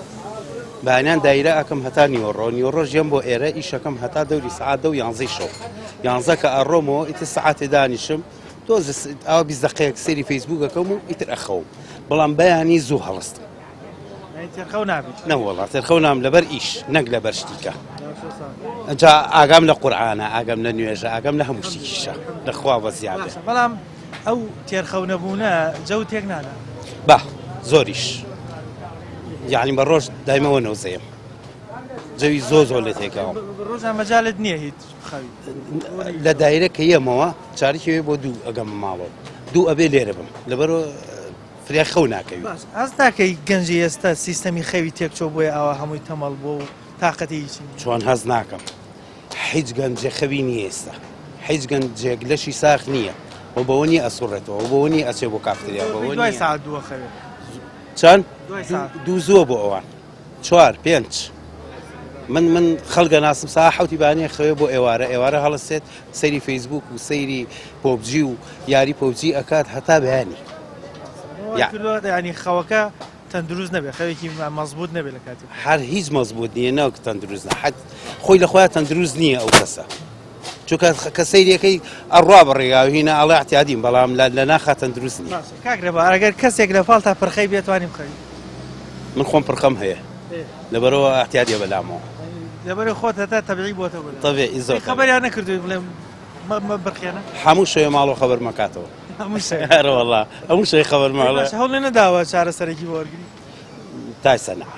S12: بەیانیان دایرە ئەەکەم هەتا نیوەڕۆ ژێم بۆ ئێرە ئیشەکەم هەتا دەوری سعات دە و 11 شەو 11 کە ئەڕۆمەوە ئیتر سعاتێ دانیشم تۆ ئەوە 20 دقەیەک سەیری فەیسبووکەکەم و ئیتر ئەخەوم بەڵام بەیانی زوو هەڵستم
S1: تێرخەو نابێت
S12: نەوەڵات تێرخەو نام لەبەر ئیش نەک لەبەر شتیکە ئەجا ئاگام لە قورعانە ئاگام لە نوێژە ئاگام لە هەموو شتێکیشە لەخوا بە زیادە
S1: بەڵام ئەو تێرخەو نەبوونە جەو تێک نادا
S12: با زۆریش یعنی بە ڕۆژ دایمەوە نەوزەیەم جەوی زۆر لێ تێکەوە
S1: ڕۆژان مەجالت نییە هیچ خەوی
S12: لە دایرە کە یەمەوە چارێکەوێ بۆ دوو ئەگەم ماڵەوە دوو ئەبێ لێرە بم لەبەرەوە فریا خەو ناکەوی
S1: ئەس ناکەی گەنجی ئێستا سیستەمی خەوی تێکچۆ بۆیە ئەوە هەمووی تەمەڵ بۆ و تااقەتی هیچی
S12: چۆن هەز ناکەم هیچ گەنجێ خەوی نییە ئێستا هیچ گەنجێک لەشی ساخ نییە و بەوە نیە ئەسوڕێتەوە بەوە نیە ئەچێ بۆ کافتریا بەوە
S1: دوای ساعت دووە خەوێت
S12: چەند دوو زووە بۆ ئەوان 4 5 من خەڵگە ناسم سا حوتی بانێ خەوێ بۆ ئێوارە هەڵەسێت سەیری فەیسبوک و سەیری پۆبجی و یاری پۆبجی ئەکات هەتا بەیانی
S1: ینی خەوەکە تەندروست نەبێت خەوێکی مەزبوط نەبێت لە کاتی
S12: هەر هیچ مەزبوط نییە ناوکە تەندروست حد خۆی لە خۆیان تەندروست نییە ئەو کەسە چونکە کە سەیرەکەی ئەڕوا بەڕێگا و هینە ئەڵێ احتیادیم بەڵام لە ناخات تەندروست نییە
S1: کاکرێبە ئەگەر کەسێک لە فاڵ تا پرخەی بێتوانیم خەوی
S12: من خۆم پرخەم هەیە لەبەرەوە احتیادیە بەلامەوە
S1: لەبەرەوەی خۆت هەتا تەبیعی بۆتە
S12: طبیعی زۆر
S1: خەبەریان نەکردووی بڵێم بڕخێنە
S12: هەموو شەوێ ماڵەوە خەبەر مەکاتەوە هەروەڵا هەموو شەوی خەبەر ماڵە
S1: هەوڵ لێ نەداوە چارەسەرێکی بۆ وەرگری
S12: تایسە نا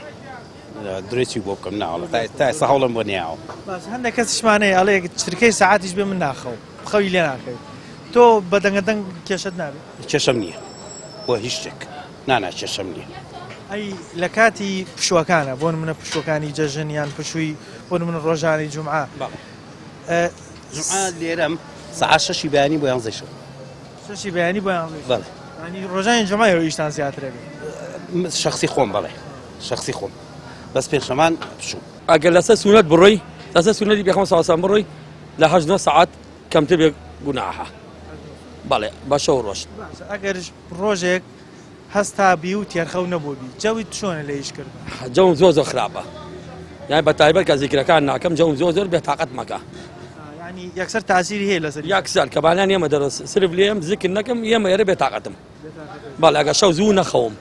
S12: درێکی بۆ بکەم ناوەڵە تایسە هەوڵم بۆ نیاوە
S1: باش هەندێک کەسیشمانەیە ئەڵێ چرکەی ساعاتیش بێ من ناخەوم خەوی لێ ناکەوێت تۆ بە دەنگەدەنگ کێشت نابێت
S12: کێشەم نییە بۆ هیچ شتێک نانا کێشەم نییە
S1: ئەی لە کاتی پشوەکانە بۆ منە پشوەکانی جەژن یان پشووی بۆ من ڕۆژانی جومعە
S12: لێرەم سعات 6 بەیانی بۆ 11 شەو
S1: 6 بەیانی بۆ 11 ینی ڕۆژانی جومعەوە ئیشتان زیاترە بێت
S12: شخصی خۆم بەڵێ شخصی خۆم بەس پێشەمان پشوو
S5: ئەگەر لەسەر سونەت بڕۆی لەسەر سونەتی پێغەمبەر صلی الله علیه و بڕۆی لە 8 سعات کەمتر بێ گوناحە بەڵێ بە شەو ڕۆژ
S1: ئەگەر ڕۆژێک هەستا بی و تێرخەو نەبووبی جەوی چۆنە لە ئیش کرد
S5: جەوم زۆر خراپە یعنی بە تایبەت کە زیکرەکان ناکەم جەوم زۆر بێتاقەت مەکە
S1: ینی یەکسەر تاسیری هەیە لەسەر
S5: یەکسەر کە بانیان ئێمە دەرەس سرف لێم زیکر نەکەم ئێمە ئێرە بێتاقەتم بەڵێ ئەگەر شەو زوو نەخەوم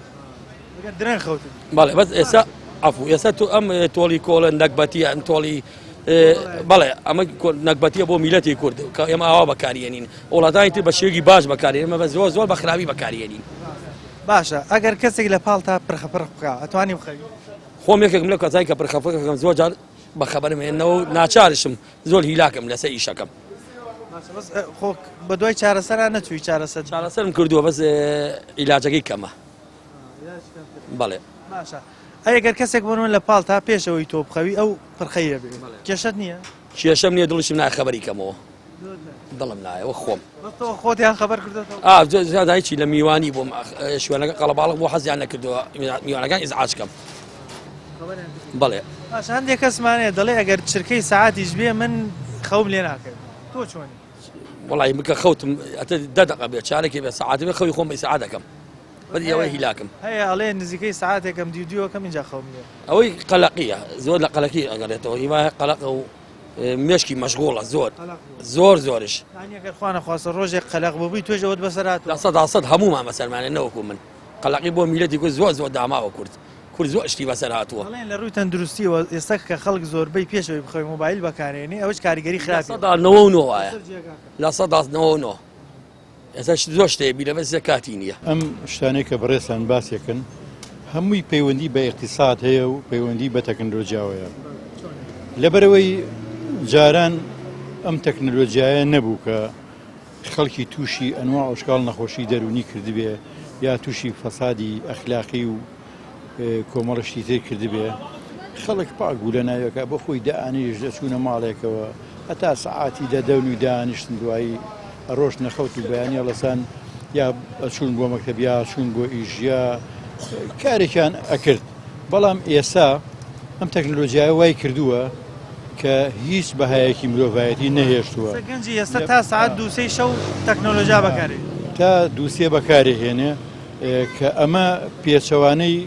S1: درێن خەوتن
S5: بەڵێ بەس ئێستا عەفو ئێستا تو ئەم تۆڵی کۆڵە نەکبەتیە ئەم تۆڵی بەڵێ ئەمە نەکبەتیە بۆ میلەتی کورد کە ئێمە ئاوا بەکارهێنین وڵاتانی تر بە شێوەیەکی باش بەکارهێنین ئێمە بە زۆر بە خراپی بەکارهێنین
S1: باشە ئەگەر کەسێک لە پاڵ تا پرخە بکە ئەتوانیم خەوی
S5: خۆم یەکێکم لە کەسایی کە پرخەفەکەم زۆر جار بەخەبەرم هێنەوە ناچارشم زۆر هیلاکم لەسەر ئیشەکەم
S1: خۆ بە دوای چارەسەران نەچووی
S5: چارەسەرم کردووە بەس عیلاجەکەی کەمە بەڵێ
S1: باشە ئەگەر کەسێک بۆ من لە پاڵ تا پێشەوەی تۆ بخەوی ئەو پرخەیە بێ کێشت نییە
S5: کێشەم نییە دڵشم نای خەبەری کەمەوە دڵم نایەوە خۆم
S1: خۆتیان خەبەر کردێتەوە
S5: زیادایکی لە میوانی بۆم شوێنەکە قەڵەباڵق بۆ حەزیان نەکردووە میوانەکان ئیزعاجکەم بەڵێ
S1: باش هەندێک کەسمانەیە دەڵێ ئەگەر چرکەی ساعاتیش بێ من خەوم لێ ناکەوێت تۆ چۆنی
S5: وڵی بکە خەوتم دەدەقە بێت چارێکی بێ ساعاتی بێ خەوی خۆم بە سعات دەکەم بەدی ئەوەی هیلاکم
S1: هەیە ئەڵێ نزیکەی ساعاتێکم دیودیوەکەم اینجا خەوم لێ
S5: ئەوەی قەلەقیە زۆر لە قەلەقی ئەگەڕێتەوە هیوایە قەلەق و مێشکی مەشغوڵە زۆرش
S1: ئەگەر خوا نەخواستە ڕۆژێک قەلەق ببووی توێژەوەت بەسەرات
S5: لە 100% هەمومان بەسەرمانە نەوەکو من قەلەقی بۆ میلەتی کورد زۆر داماوە کورد زۆر شتی بەسەر هاتووە
S1: لە ڕووی تەندروستیەوە ئێستا کە خەڵک زۆربەی پێشەوەی بخۆی مۆبایل بەکارێنی ئەوەش کاریگەری خراپە لە
S5: 100% ئێستا زۆر شتێبی لە بەس کاتی نییە
S13: ئەم شتانەی کە بەڕێستان باسێکن هەمووی پەیوەندی بە اقتصاد هەیە و پەیوەندی بە تەکنۆلۆژیاوەیە لەبەرەوەی جاران ئەم تەکنۆلۆژیایە نەبوو کە خەڵکی تووشی ئەنواع ئەشکال نەخۆشی دەرونی کردبێ یا تووشی فەسادی ئەخلاقی و کۆمەڵشتی تێ کردبێ خەڵک پاک بوو لە ناوەکە بە خۆی دائانیش دەچوونە ماڵێکەوە هەتا سعاتی دەدەون و دانیشتن دوایی ڕۆژ نەخەوت و بەیانی هەڵەسان یا ئەچوون بۆ مەکتەب یا چوون بۆ ئیژیا کارێکیان ئەکرد بەڵام ئێستا ئەم تەکنۆلۆژیای وای کردووە کە هیچ بەهایەکی مرۆڤایەتی نەهێشتووە
S1: گەنجی ئێستا تا سعات دووسەی شەو تەکنۆلۆژیا بەکارێ
S13: تا دووسێ بەکارێهێنێ کە ئەمە پێچەوانەی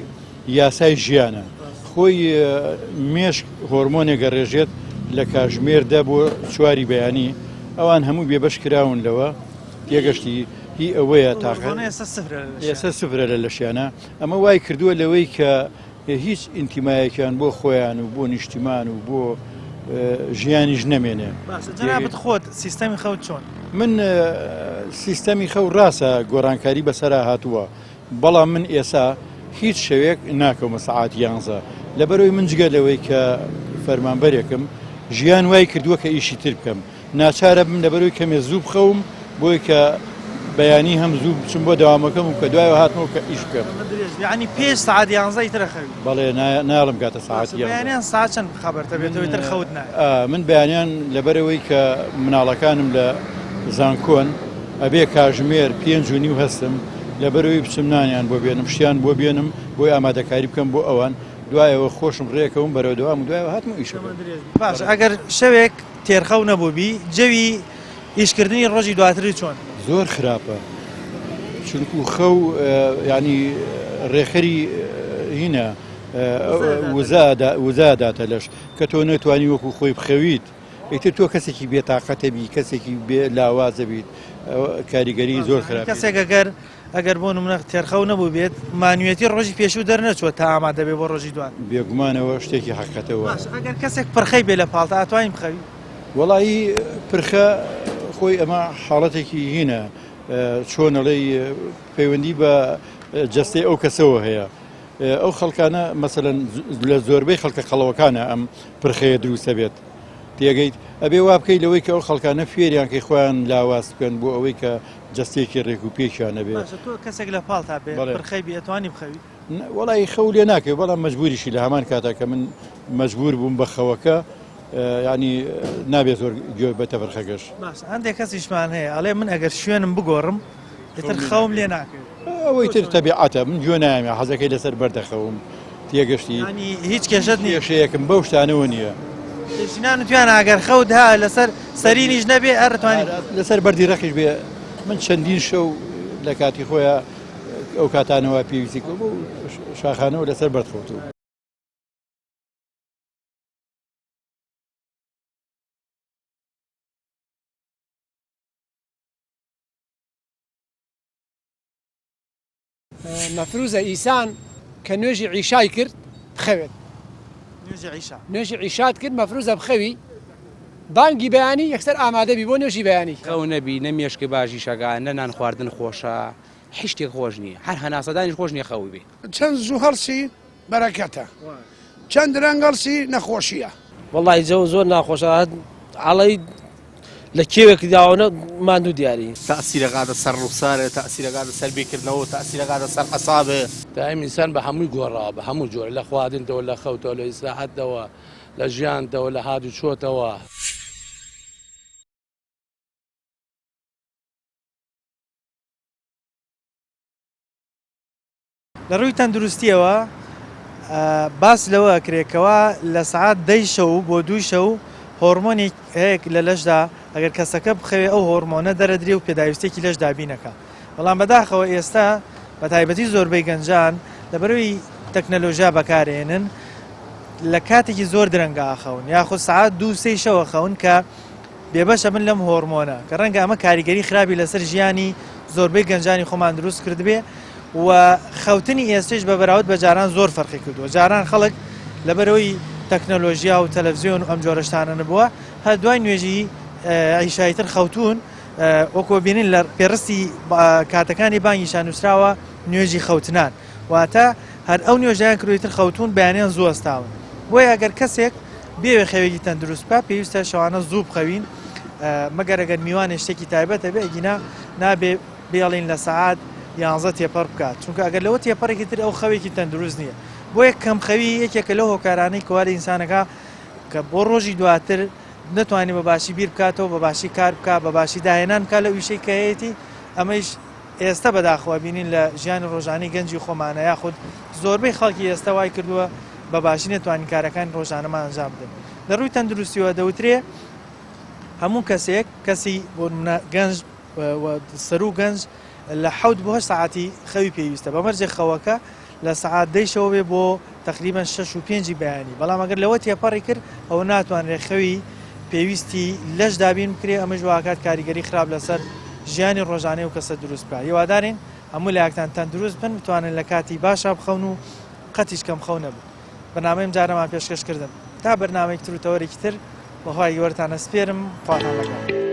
S13: یاسای ژیانە خۆی مێشک هۆرمۆنێک گەڕێژێت لە کاژمێردا بۆ چواری بەیانی ئەوان هەموو بێبەش کراون لەوە تێگەشتی هی ئەوەیە تاقە ئێستا سفرە لە لەشیانە ئەمە وای کردووە لەوەی کە هیچ ئینتیمایەکیان بۆ خۆیان و بۆ نیشتیمان و بۆ ژیانیش نەمێنێ
S1: جەنابەت خۆت سیستەمی خەوت چۆن
S13: من سیستەمی خەو ڕاستە گۆڕانکاری بەسەرا هاتووە بەڵام من ئێستا هیچ شەوێک ناکەمە سەعات 11 لەبەرەوەی من جگە لەوەی کە فەرمانبەرێکم ژیان وای کردووە کە ئیشی تر بکەم ناچارە بم لەبەرەوەی کەمێ زوو بخەوم بۆی کە بەیانی هەم زوو بچم بۆ داوامەکەم و کە دوایەوە هاتمەوە کە ئیش بکەم
S1: یعنی پێش سعات 11 ترە خەوی
S13: بەڵێ ناڵم کاتە ساعت
S1: بەیانیان ساعت چەند خەبەرتە بێتەوەی تر خەوت نایە
S13: من بەیانیان لەبەرەوەی کە مناڵەکانم لە زانکۆن ئەبێ کاژمێر 5:30 هەستم لەبەرەوەی بچمنانیان بۆ بێنم شتیان بۆ بێنم بۆی ئامادەکاری بکەم بۆ ئەوان دوایەوە خۆشم ڕێکەوم بەرەو دوام و دوایەوە هاتمە ئیشەکەم
S1: باش ئەگەر شەوێک تێرخەو نەبووبی جەوی ئیشکردنی ڕۆژی دواتری چۆن
S13: زۆر خراپە چونکو خەو ینی ڕێخەری هینە وزاداتە لەش کە تۆ نەتوانی وەکو خۆی بخەویت ئیتر تۆ کەسێکی بێتاقەتەبی کەسێکی بێ لاوازە بیت کاریگەری زۆر خراپ
S1: کەسێک ئەگەر بۆ نمونە تێرخەو نەبوو بێت مانوێتی ڕۆژی پێشوو دەرنەچوە تا ئامادە بێ بۆ ڕۆژی دوان
S13: بێگومانەوە شتێکی حەقەتەوە
S1: ئەگەر کەسێک پرخەی بێ لە پاڵتا ئەتوانین بخەوی
S13: وەڵایی پرخە خۆی ئەمە حاڵەتێکی هینە چۆنەڵی پەیوەندی بە جەستەی ئەو کەسەوە هەیە ئەو خەڵکانە مەسەلەن لە زۆربەی خەڵکە قەڵەوەکانە ئەم پرخەیە دروستە بێت تێگەیت ئەبێ وا بکەی لەوەی کە ئەو خەڵکانە فێریان کەی خۆیان لاواز بکەن بۆ ئەوەی کە جەستێکی ڕێک و پێکیانە بێت
S1: تۆ کەسێک لە پاڵتا بێ پرخەی بێ ئەتوانی بخەوی
S13: وەڵی خەو لێ ناکەوێت بەڵام مەجبوریشی لە هەمان کاتا کە من مەجبور بووم بە خەوەکە ینی نابێت زۆر گوێ بەتە بەرخەکەش
S1: باش هەندێک کەسیشمان هەیە ئەڵێ من ئەگەر شوێنم بگۆڕم ئیتر خەوم لێ ناکەوێت
S13: ئەوەی تر تەبیعەتە من گوێ نایمە حەزەکەی لەسەر بەردەخەوم تێگەشتی
S1: هیچ کێشت نییە
S13: شەیەکم بەو شتانەوە نییە
S1: ژنان توانە ئەگەر خەوت ها لەسەر سەرینیش نەبێ ئەرتوانی
S13: لەسەر بەردی ڕەقیش بێ من چەندین شەو لە کاتی خۆیان ئەو کاتانەوە پێویستی بۆ شاخانەوە لەسەر بەردخەوتوو
S2: مەفروزە ئیسان کە نوێژی عیشای کرد بخەوێت نوێژی عیشات کرد مەفروزە بخەوی بانگی بەیانی یەکسەر ئامادەبی بۆ نوێژی بەیانی
S3: خەو نەبی نەمێشکە باشی شەگان نە نان خواردن خۆشە هیچ شتێک خۆش نییە هەر هەناسەدانیش خۆش نییە خەوی بێ
S9: چەند زوو هەڵسی بەرەکەتە چەند رەنگەڵسی نەخۆشیە
S14: وەڵی جەو زۆر ناخۆشە ئاڵی لە کێوێکی داوانە ماندوو دیاری
S6: تەسیرەکاتە سەر ڕووسارە تەسیرەکاتە سەر بێکردنەوە تەسیرەکاتە سەر عەسابێ
S7: دائیم ئینسان بە هەمووی گۆڕاوە بە هەموو جۆر لە خواردنەوە لە خەوتەوە لە ئیسراحەتەوە لە ژیانتەوە لە هات و چۆتەوە
S1: لە ڕووی تەندروستیەوە باس لەوە کرێکەوە لە سعات 10 شەو بۆ 2 شەو هۆرمۆنێک هەیە لە لەشدا ئەگەر کەسەکە بخەوێ ئەو هۆرمۆنە دەرەدرێ و پێداویستێکی لەش دابینەکە بەڵام بەداخەوە ئێستا بە تایبەتی زۆربەی گەنجان لەبەرەوەی تەکنەلۆژیا بەکارهێنن لە کاتێکی زۆر درەنگە ئاخەون یاخود سعات 2-3 شەوە خەون کە بێبەشە من لەم هۆرمۆنە کە ڕەنگە ئەمە کاریگەری خراپی لەسەر ژیانی زۆربەی گەنجانی خۆمان دروست کردبێ و خەوتنی ئێستش بە بەراورد بە جاران زۆر فەرقی کردووە جاران خەڵک لەبەرەوەی تەکنەلۆژیا و تەلەڤیزیۆن و ئەم جۆرەشتانە نبووە هەر دوای نوێژی عیشاییتر خەوتون وەکو بینین لە پێڕستی کاتەکانی بانگیشان نووسراوە نوێژی خەوتنان واتە هەر ئەو نوێژیان کرویتر خەوتون بەیانیان زوو ئەستاون بۆیە ئەگەر کەسێک بێوێ خەوێکی تەندروست با پێویستە شەوانە زوو بخەوین مەگەر ئەگەر میوانێ شتێکی تایبەتە بێ ئەگینا نابێ بێڵین لە سەعات 11 تێپەڕ بکات چونکە ئەگەر لەوە تێپەڕێکی تر ئەو خەوێکی تەندروست نییە بۆیە کەم خەوی یەکێکە لەو هۆکارانەی کەواری ئینسانەکە کە بۆ ڕۆژی دواتر نتوانانی بە باشی بیر بکاتەوە بە باشی کار بکات بە باشی داهێنان بکات لە ویشەی کە هەیەی ئەمەش ئێستا بەداخوا بینین لە ژیانی ڕۆژانەی گەنجی خۆمانە یاخود زۆربەی خەڵکی ئێستا وای کردووە بە باشی نێتوانین کارەکان ڕۆژانەمان ئەنجام بدەین لە ڕووی تەندروستیەوە دەوترێ هەموو کەسێک کەسی بۆ گەنج سەر و گەنج لە 7 بۆ 8 ساعتی خەوی پێویستە بەمەرجێ خەوەکە لە سەعات 10 بێ بۆ تقریبا 6 و 5 بەیانی بەڵام ئەگەر لەوە تێپەڕی کرد ئەو ناتوانرێت خەوی پێویستی لەش دابین بکرێ ئەمە ژواکات کاریگەری خراپ لەسەر ژیانی ڕۆژانەی و کەسە دروست بکە هیوادارین هەموو لایەکتان تەندروست بن بتوانن لە کاتی باشا بخەون و قەتیش کەم خەو نەبن بەنامەیم جارەمان پێشکەشکردن تا بەرنامەیەک تر و تەوەرێکی تر بەخوای گەورەتانە سپێرم خواتان لەگەڵ